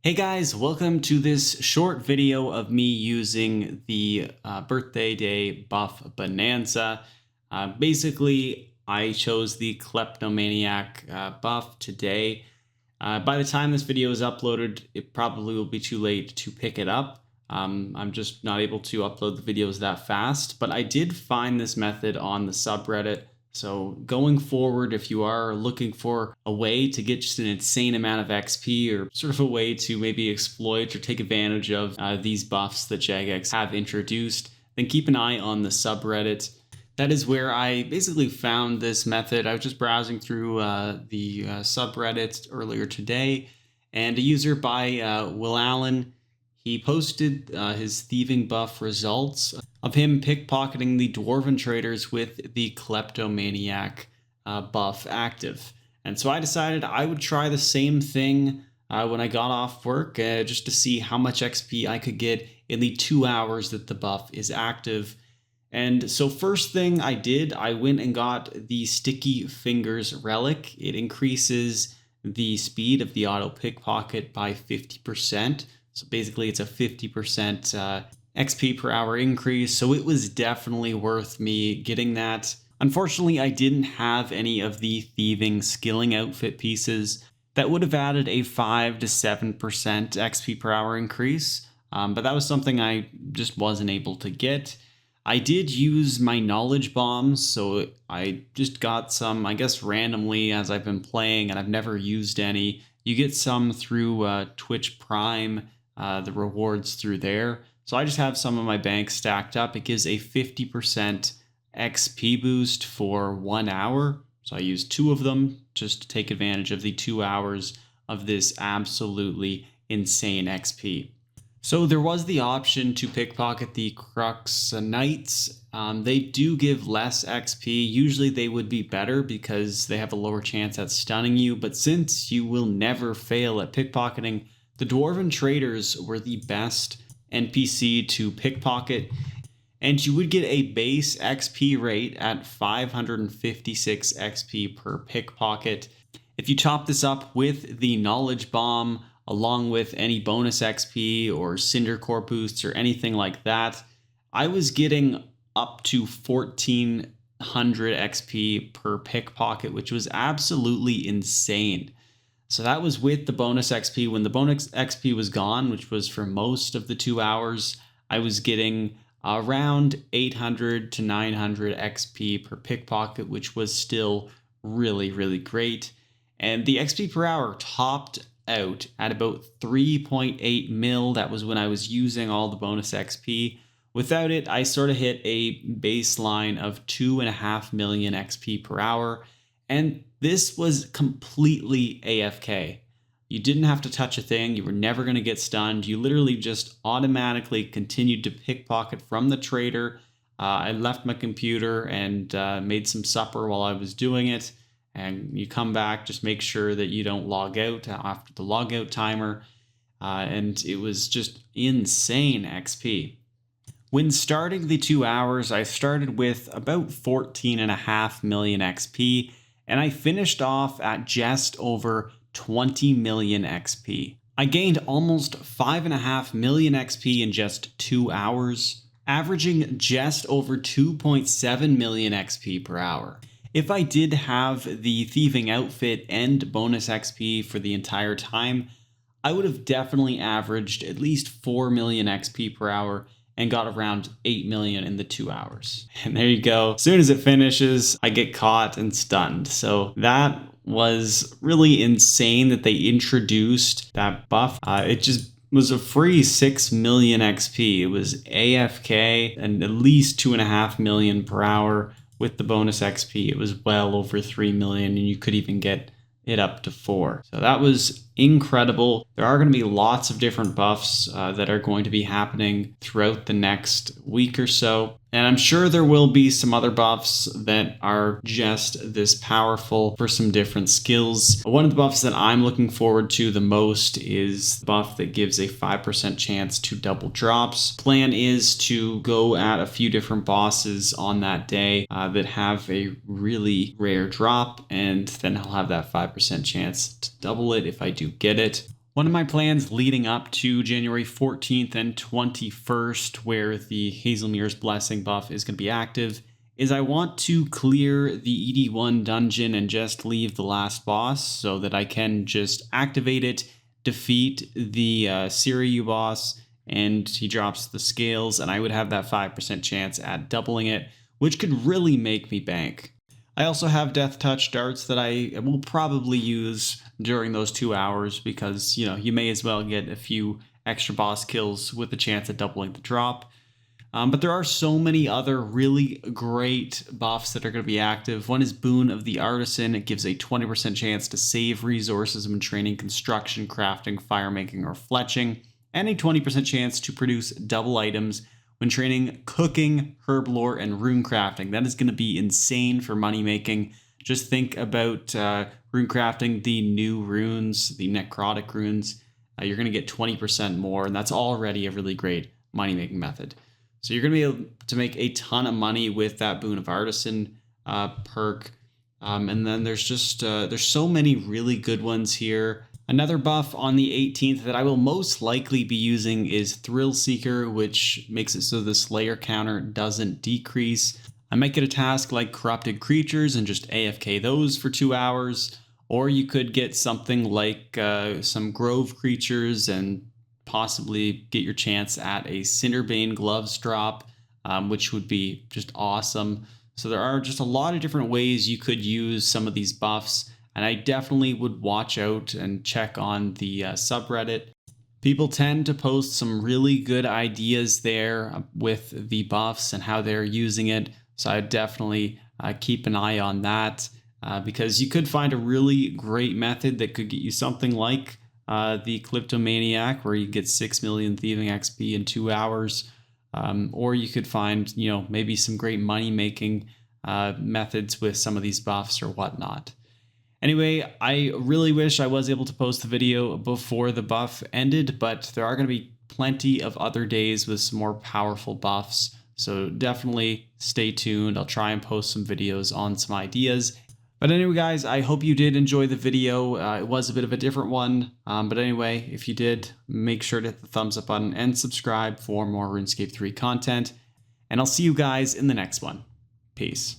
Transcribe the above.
Hey guys, welcome to this short video of me using the birthday day buff Bonanza. Basically, I chose the Kleptomaniac buff today. By the time this video is uploaded, it probably will be too late to pick it up. I'm just not able to upload the videos that fast, but I did find this method on the subreddit. So going forward, if you are looking for a way to get just an insane amount of XP or sort of a way to maybe exploit or take advantage of these buffs that Jagex have introduced, then keep an eye on the subreddit. That is where I basically found this method. I was just browsing through the subreddit earlier today, and a user by Will Allen, he posted his thieving buff results of him pickpocketing the Dwarven traders with the Kleptomaniac buff active. And so I decided I would try the same thing when I got off work, just to see how much XP I could get in the 2 hours that the buff is active. And so first thing I did, I went and got the Sticky Fingers Relic. It increases the speed of the auto pickpocket by 50%. So basically it's a 50% XP per hour increase. So it was definitely worth me getting that. Unfortunately, I didn't have any of the thieving skilling outfit pieces that would have added a 5 to 7% XP per hour increase. But that was something I just wasn't able to get. I did use my knowledge bombs, so I just got some, I guess randomly as I've been playing, and I've never used any. You get some through Twitch Prime, the rewards through there. So I just have some of my banks stacked up. It gives a 50% XP boost for 1 hour. So I used 2 of them just to take advantage of the 2 hours of this absolutely insane XP. So there was the option to pickpocket the Crux Knights. They do give less XP. Usually they would be better because they have a lower chance at stunning you. But since you will never fail at pickpocketing, the Dwarven traders were the best NPC to pickpocket. And you would get a base XP rate at 556 XP per pickpocket. If you top this up with the Knowledge Bomb, along with any bonus XP or Cinder Core boosts or anything like that, I was getting up to 1400 XP per pickpocket, which was absolutely insane. So that was with the bonus XP. When the bonus XP was gone, which was for most of the 2 hours, I was getting around 800 to 900 XP per pickpocket, which was still really, really great. And the XP per hour topped out at about 3.8 mil. That was when I was using all the bonus XP. Without it, I sort of hit a baseline of 2.5 million XP per hour. And this was completely AFK. You didn't have to touch a thing. You were never going to get stunned. You literally just automatically continued to pickpocket from the trader. I left my computer and made some supper while I was doing it. And you come back, just make sure that you don't log out after the logout timer. And it was just insane XP. When starting the 2 hours, I started with about 14.5 million XP, and I finished off at just over 20 million XP. I gained almost 5.5 million XP in just 2 hours, averaging just over 2.7 million XP per hour. If I did have the thieving outfit and bonus XP for the entire time, I would have definitely averaged at least 4 million XP per hour and got around 8 million in the 2 hours. And there you go. As soon as it finishes, I get caught and stunned. So that was really insane that they introduced that buff. It just was a free 6 million XP. It was AFK and at least 2.5 million per hour. With the bonus XP, it was well over 3 million, and you could even get it up to 4. So that was incredible. There are going to be lots of different buffs that are going to be happening throughout the next week or so. And I'm sure there will be some other buffs that are just this powerful for some different skills. One of the buffs that I'm looking forward to the most is the buff that gives a 5% chance to double drops. Plan is to go at a few different bosses on that day that have a really rare drop, and then I'll have that 5% chance to double it if I do get it. One of my plans leading up to January 14th and 21st, where the Hazelmere's Blessing buff is going to be active, is I want to clear the ED1 dungeon and just leave the last boss so that I can just activate it, defeat the Siryu boss, and he drops the scales, and I would have that 5% chance at doubling it, which could really make me bank. I also have Death Touch darts that I will probably use during those 2 hours because, you may as well get a few extra boss kills with the chance of doubling the drop. But there are so many other really great buffs that are going to be active. One is Boon of the Artisan. It gives a 20% chance to save resources when training construction, crafting, firemaking, or fletching, and a 20% chance to produce double items when training cooking, herb lore, and rune crafting. That is going to be insane for money making. Just think about rune crafting the new runes, the necrotic runes. You're going to get 20% more, and that's already a really great money making method. So you're going to be able to make a ton of money with that Boon of Artisan perk. And then there's just there's so many really good ones here. Another buff on the 18th that I will most likely be using is Thrill Seeker, which makes it so the Slayer counter doesn't decrease. I might get a task like Corrupted Creatures and just AFK those for 2 hours, or you could get something like some Grove Creatures and possibly get your chance at a Cinderbane Gloves drop, which would be just awesome. So there are just a lot of different ways you could use some of these buffs. And I definitely would watch out and check on the subreddit. People tend to post some really good ideas there with the buffs and how they're using it. So I definitely keep an eye on that because you could find a really great method that could get you something like the Kleptomaniac, where you get 6 million Thieving XP in 2 hours. Or you could find, maybe some great money making methods with some of these buffs or whatnot. Anyway, I really wish I was able to post the video before the buff ended, but there are going to be plenty of other days with some more powerful buffs. So definitely stay tuned. I'll try and post some videos on some ideas. But anyway, guys, I hope you did enjoy the video. It was a bit of a different one. But anyway, if you did, make sure to hit the thumbs up button and subscribe for more RuneScape 3 content. And I'll see you guys in the next one. Peace.